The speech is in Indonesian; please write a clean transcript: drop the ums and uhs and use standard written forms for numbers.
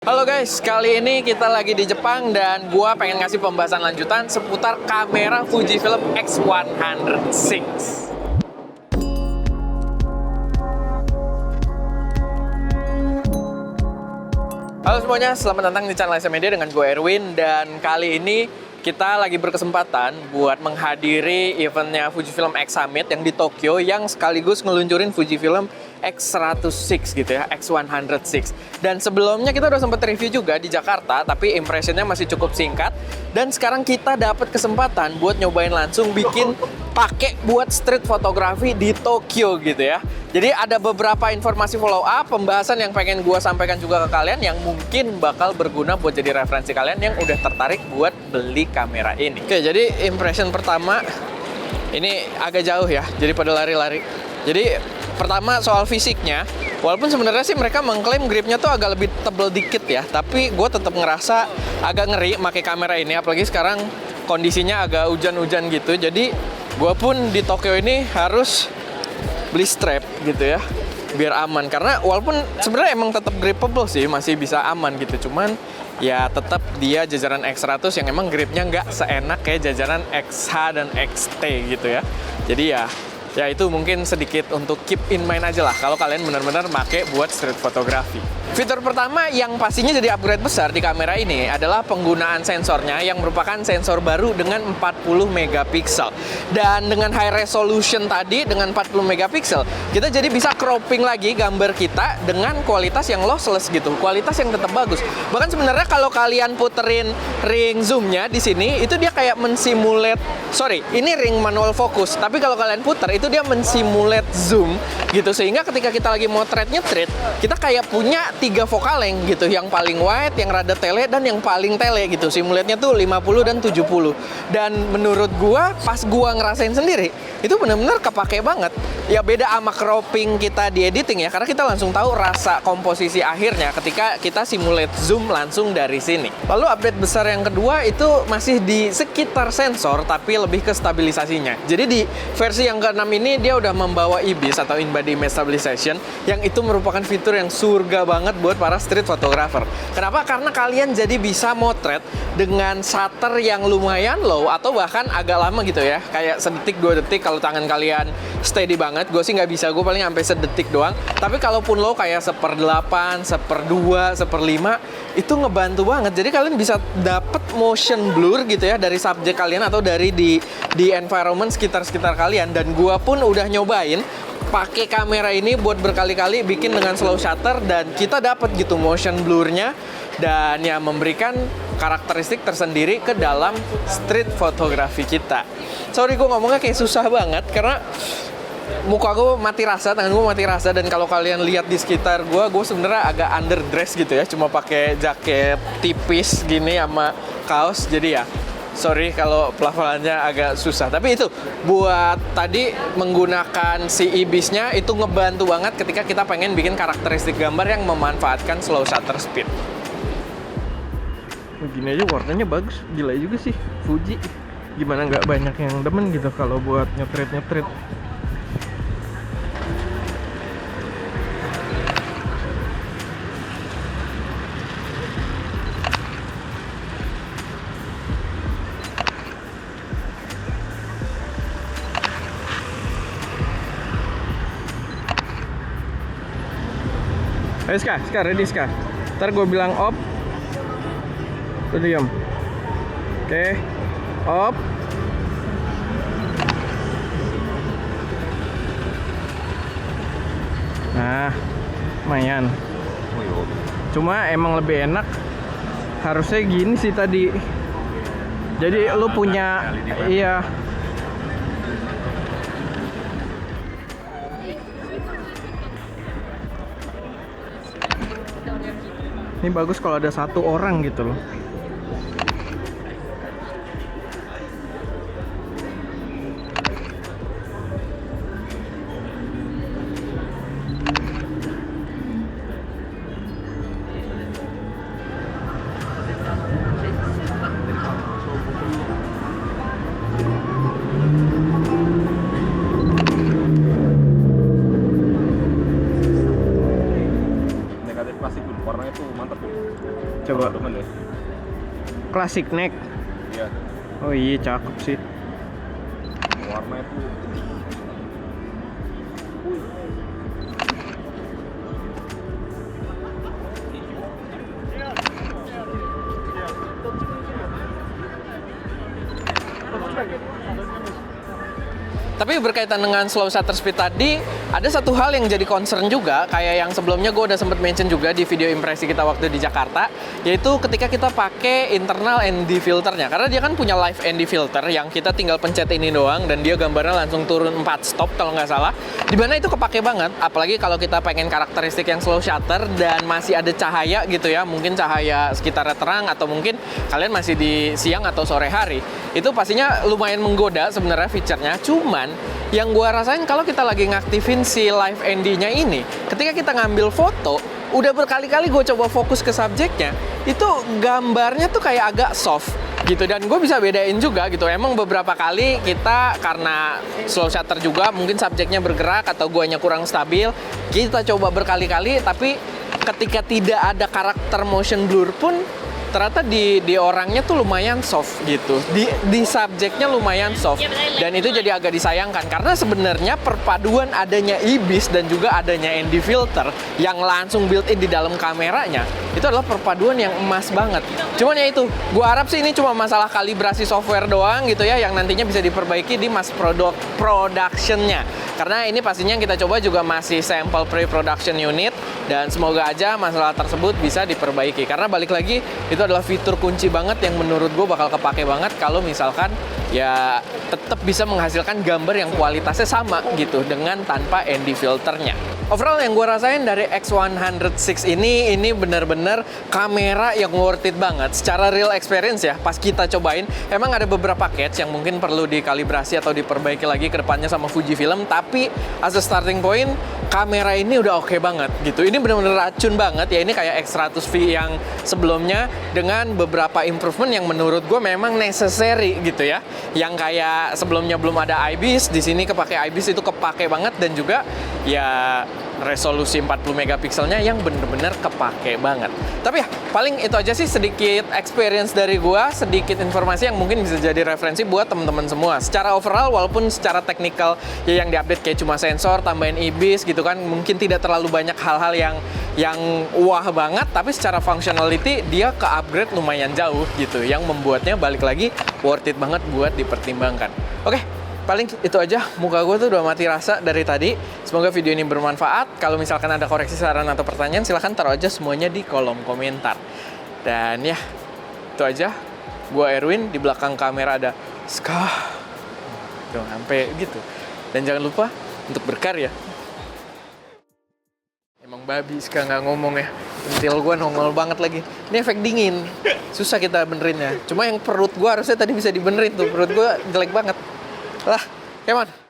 Halo guys, kali ini kita lagi di Jepang dan gua pengen ngasih pembahasan lanjutan seputar kamera Fujifilm X106. Halo semuanya, selamat datang di channel SM Media dengan gue Erwin. Dan kali ini kita lagi berkesempatan buat menghadiri eventnya Fujifilm X Summit yang di Tokyo, yang sekaligus ngeluncurin Fujifilm X106 gitu ya, X106. Dan sebelumnya kita udah sempat review juga di Jakarta, tapi impressionnya masih cukup singkat. Dan sekarang kita dapat kesempatan buat nyobain langsung bikin pakai buat street fotografi di Tokyo gitu ya. Jadi ada beberapa informasi follow up, pembahasan yang pengen gue sampaikan juga ke kalian yang mungkin bakal berguna buat jadi referensi kalian yang udah tertarik buat beli kamera ini. Oke, jadi impression pertama ini agak jauh ya, jadi pada lari-lari. Jadi pertama soal fisiknya, walaupun sebenarnya sih mereka mengklaim gripnya tuh agak lebih tebel dikit ya, tapi gue tetap ngerasa agak ngeri pakai kamera ini, apalagi sekarang kondisinya agak hujan-hujan gitu. Jadi gue pun di Tokyo ini harus beli strap gitu ya, biar aman. Karena walaupun sebenarnya emang tetap gripable sih, masih bisa aman gitu, cuman ya tetap dia jajaran X100 yang emang gripnya nggak seenak kayak jajaran XH dan XT gitu ya. Jadi ya itu mungkin sedikit untuk keep in mind aja lah kalau kalian benar-benar make buat street photography. Fitur pertama yang pastinya jadi upgrade besar di kamera ini adalah penggunaan sensornya yang merupakan sensor baru dengan 40 megapiksel. Dan dengan high resolution tadi dengan 40 megapiksel, kita jadi bisa cropping lagi gambar kita dengan kualitas yang lossless gitu, kualitas yang tetap bagus. Bahkan sebenarnya kalau kalian puterin ring zoomnya di sini, itu dia kayak mensimulate, ini ring manual focus, tapi kalau kalian putar itu dia mensimulate zoom gitu, sehingga ketika kita lagi motret nyetrit, kita kayak punya 3 focal length gitu, yang paling wide, yang rada tele, dan yang paling tele gitu. Simulate-nya tuh 50 dan 70. Dan menurut gua, pas gua ngerasain sendiri, itu bener-bener kepake banget. Ya beda sama cropping kita di editing ya, karena kita langsung tahu rasa komposisi akhirnya ketika kita simulate zoom langsung dari sini. Lalu update besar yang kedua itu masih di sekitar sensor, tapi lebih ke stabilisasinya. Jadi di versi yang ke-6 ini dia udah membawa IBIS atau In-Body Image Stabilization, yang itu merupakan fitur yang surga banget buat para street photographer. Kenapa? Karena kalian jadi bisa motret dengan shutter yang lumayan low atau bahkan agak lama gitu ya, kayak sedetik 2 detik kalau tangan kalian steady banget. Gue sih nggak bisa, gue paling sampai sedetik doang. Tapi kalaupun low kayak 1/8, 1/2, 1/5, itu ngebantu banget. Jadi kalian bisa dapet motion blur gitu ya dari subjek kalian atau dari di environment sekitar kalian. Dan gue pun udah nyobain pakai kamera ini buat berkali-kali bikin dengan slow shutter, dan kita dapat gitu motion blurnya, dan ya memberikan karakteristik tersendiri ke dalam street fotografi kita. Sorry gue ngomongnya kayak susah banget karena muka gue mati rasa, tangan gue mati rasa, dan kalau kalian lihat di sekitar gue sebenarnya agak underdress gitu ya, cuma pakai jaket tipis gini sama kaos. Jadi ya sorry kalau pelafalannya agak susah, tapi itu buat tadi menggunakan si IBIS-nya itu ngebantu banget ketika kita pengen bikin karakteristik gambar yang memanfaatkan slow shutter speed. Begini aja warnanya bagus, gila juga sih Fuji. Gimana nggak banyak yang demen gitu kalau buat nyetrit-nyetrit. Ayo Ska, ready Ska. Ntar gue bilang op, lu diam. Oke, op. Nah, lumayan. Cuma emang lebih enak harusnya gini sih tadi. Jadi lu punya, iya. Ini bagus kalau ada 1 orang gitu loh. Negatif plastik warnanya tuh mantep tuh. Coba. teman-teman ya. Classic neck. Iya. Oh iya, cakep sih. Warnanya tuh Tapi berkaitan dengan slow shutter speed tadi, ada satu hal yang jadi concern juga, kayak yang sebelumnya gue udah sempet mention juga di video impresi kita waktu di Jakarta, yaitu ketika kita pakai internal ND filternya. Karena dia kan punya live ND filter yang kita tinggal pencet ini doang dan dia gambarnya langsung turun 4 stop kalau nggak salah. Dimana itu kepake banget, apalagi kalau kita pengen karakteristik yang slow shutter dan masih ada cahaya gitu ya, mungkin cahaya sekitarnya terang atau mungkin kalian masih di siang atau sore hari. Itu pastinya lumayan menggoda sebenarnya fiturnya, cuman yang gue rasain kalau kita lagi ngaktifin si live ND-nya ini, ketika kita ngambil foto, udah berkali-kali gue coba fokus ke subjeknya, itu gambarnya tuh kayak agak soft gitu, dan gue bisa bedain juga gitu. Emang beberapa kali kita karena slow shutter juga, mungkin subjeknya bergerak atau guanya kurang stabil, kita coba berkali-kali, tapi ketika tidak ada karakter motion blur pun ternyata di orangnya tuh lumayan soft gitu, di subjeknya lumayan soft, dan itu jadi agak disayangkan karena sebenarnya perpaduan adanya IBIS dan juga adanya ND filter yang langsung built-in di dalam kameranya itu adalah perpaduan yang emas banget. Cuman ya itu, gua harap sih ini cuma masalah kalibrasi software doang gitu ya, yang nantinya bisa diperbaiki di mass productionnya, karena ini pastinya yang kita coba juga masih sampel pre-production unit, dan semoga aja masalah tersebut bisa diperbaiki, karena balik lagi itu adalah fitur kunci banget yang menurut gue bakal kepake banget kalau misalkan ya tetap bisa menghasilkan gambar yang kualitasnya sama gitu dengan tanpa ND filternya. Overall yang gue rasain dari X100VI ini bener-bener kamera yang worth it banget secara real experience ya. Pas kita cobain emang ada beberapa catch yang mungkin perlu dikalibrasi atau diperbaiki lagi ke depannya sama Fujifilm, tapi as a starting point kamera ini udah oke banget gitu. Ini bener-bener racun banget ya, ini kayak X100V yang sebelumnya dengan beberapa improvement yang menurut gue memang necessary gitu ya. Yang kayak sebelumnya belum ada IBIS, di sini kepake IBIS itu kepake banget, dan juga ya resolusi 40 megapikselnya yang bener-bener kepake banget. Tapi ya paling itu aja sih, sedikit experience dari gua, sedikit informasi yang mungkin bisa jadi referensi buat teman-teman semua. Secara overall walaupun secara teknikal ya yang diupdate kayak cuma sensor, tambahin IBIS gitu kan, mungkin tidak terlalu banyak hal-hal yang wah banget, tapi secara functionality dia ke-upgrade lumayan jauh gitu, yang membuatnya balik lagi worth it banget buat dipertimbangkan. Oke, paling itu aja, muka gue tuh udah mati rasa dari tadi. Semoga video ini bermanfaat. Kalau misalkan ada koreksi, saran, atau pertanyaan, silahkan taruh aja semuanya di kolom komentar. Dan ya, itu aja. Gue Erwin, di belakang kamera ada Ska. Tuh, sampai gitu. Dan jangan lupa untuk berkarya. Emang babi Ska nggak ngomong ya. Pentil gue nongol banget lagi. Ini efek dingin. Susah kita benerinnya. Cuma yang perut gue harusnya tadi bisa dibenerin tuh. Perut gue jelek banget. Lah, come on.